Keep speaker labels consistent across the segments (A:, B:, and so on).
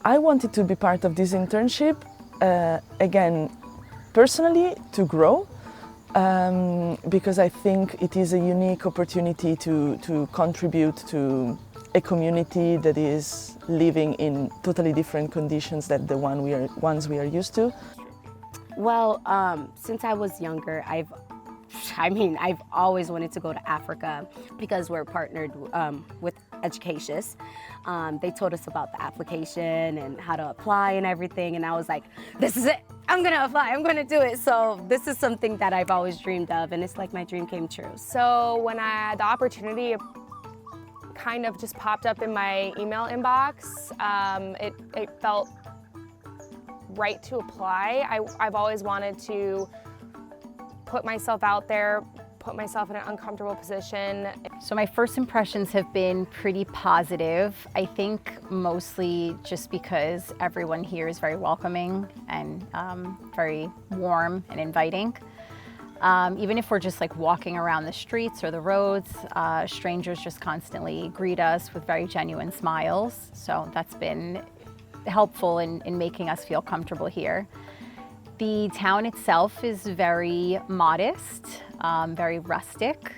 A: I wanted to be part of this internship, again, personally, to grow, because I think it is a unique opportunity to contribute to a community that is living in totally different conditions than the ones we are used to.
B: Well, since I was younger, I've always wanted to go to Africa because we're partnered with Educatius. They told us about the application and how to apply and everything, and I was like, this is it. I'm gonna apply, I'm gonna do it. So this is something that I've always dreamed of, and it's like my dream came true.
C: So when the opportunity kind of just popped up in my email inbox, it felt right to apply. I've always wanted to put myself out there, put myself in an uncomfortable position.
D: So my first impressions have been pretty positive. I think mostly just because everyone here is very welcoming and very warm and inviting. Even if we're just like walking around the streets or the roads, strangers just constantly greet us with very genuine smiles. So that's been helpful in making us feel comfortable here. The town itself is very modest, very rustic.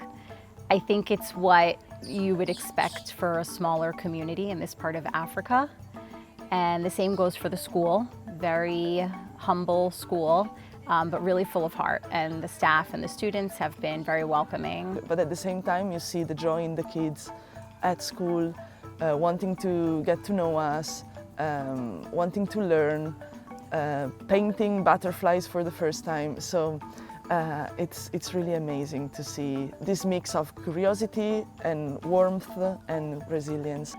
D: I think it's what you would expect for a smaller community in this part of Africa. And the same goes for the school, very humble school, but really full of heart. And the staff and the students have been very welcoming.
A: But at the same time, you see the joy in the kids at school, wanting to get to know us, wanting to learn, painting butterflies for the first time. So it's really amazing to see this mix of curiosity and warmth and resilience.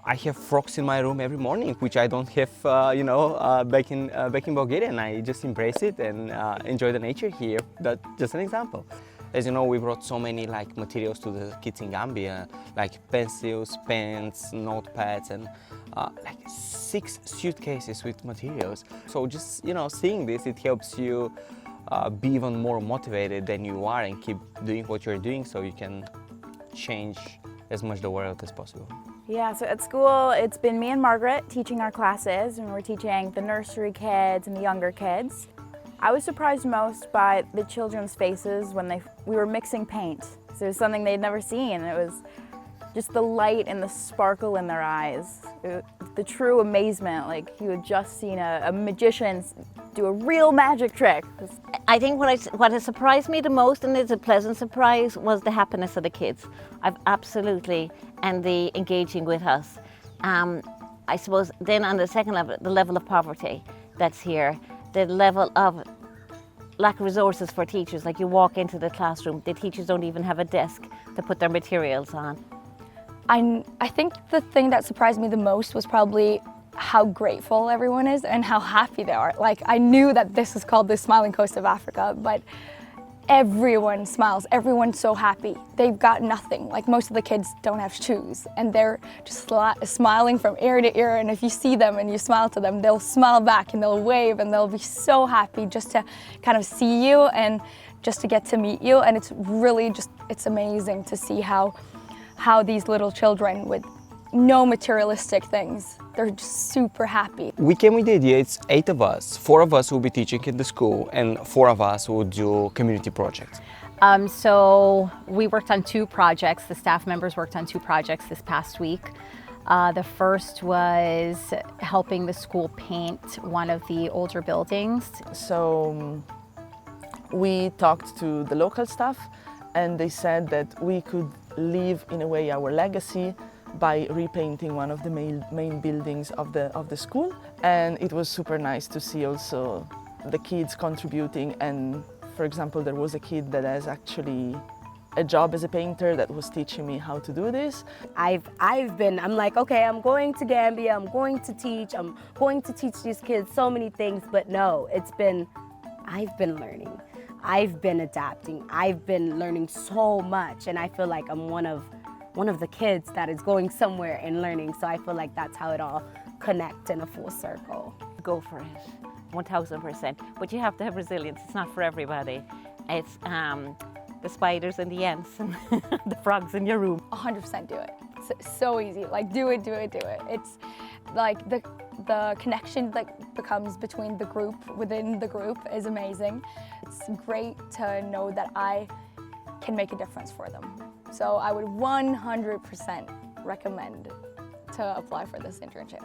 E: I have frogs in my room every morning, which I don't have, back in Bulgaria, and I just embrace it and enjoy the nature here. That's just an example. As you know, we brought so many materials to the kids in Gambia, like pencils, pens, notepads, and 6 suitcases with materials. So just seeing this, it helps you be even more motivated than you are and keep doing what you're doing, so you can change as much the world as possible.
F: Yeah, so at school it's been me and Margaret teaching our classes, and we're teaching the nursery kids and the younger kids. I was surprised most by the children's faces when we were mixing paint. So it was something they'd never seen. It was just the light and the sparkle in their eyes. The true amazement, like you had just seen a magician do a real magic trick.
G: I think what has surprised me the most, and it's a pleasant surprise, was the happiness of the kids. And the engaging with us. I suppose then on the second level, the level of poverty that's here, the level of lack of resources for teachers. Like you walk into the classroom, the teachers don't even have a desk to put their materials on.
H: I think the thing that surprised me the most was probably how grateful everyone is and how happy they are. Like I knew that this is called the Smiling Coast of Africa, but everyone smiles, everyone's so happy. They've got nothing. Like most of the kids don't have shoes, and they're just smiling from ear to ear, and if you see them and you smile to them, they'll smile back and they'll wave and they'll be so happy just to kind of see you and just to get to meet you. And it's really it's amazing to see how these little children with no materialistic things, they're just super happy.
E: We came with the idea, it's 8 of us. 4 of us will be teaching in the school and 4 of us will do community projects.
D: So we worked on 2 projects. The staff members worked on 2 projects this past week. The first was helping the school paint one of the older buildings.
A: So we talked to the local staff, and they said that we could leave in a way our legacy by repainting one of the main buildings of the school. And it was super nice to see also the kids contributing. And for example, there was a kid that has actually a job as a painter that was teaching me how to do this.
B: I'm like, okay, I'm going to Gambia, I'm going to teach these kids so many things, but no, I've been learning. I've been adapting. I've been learning so much, and I feel like I'm one of the kids that is going somewhere and learning. So I feel like that's how it all connects in a full circle.
G: Go for it, 1000%. But you have to have resilience. It's not for everybody. It's the spiders and the ants and the frogs in your room.
H: 100% do it. It's so easy. Like, do it, do it, do it. It's like the connection that becomes between the group, within the group, is amazing. It's great to know that I can make a difference for them. So I would 100% recommend to apply for this internship.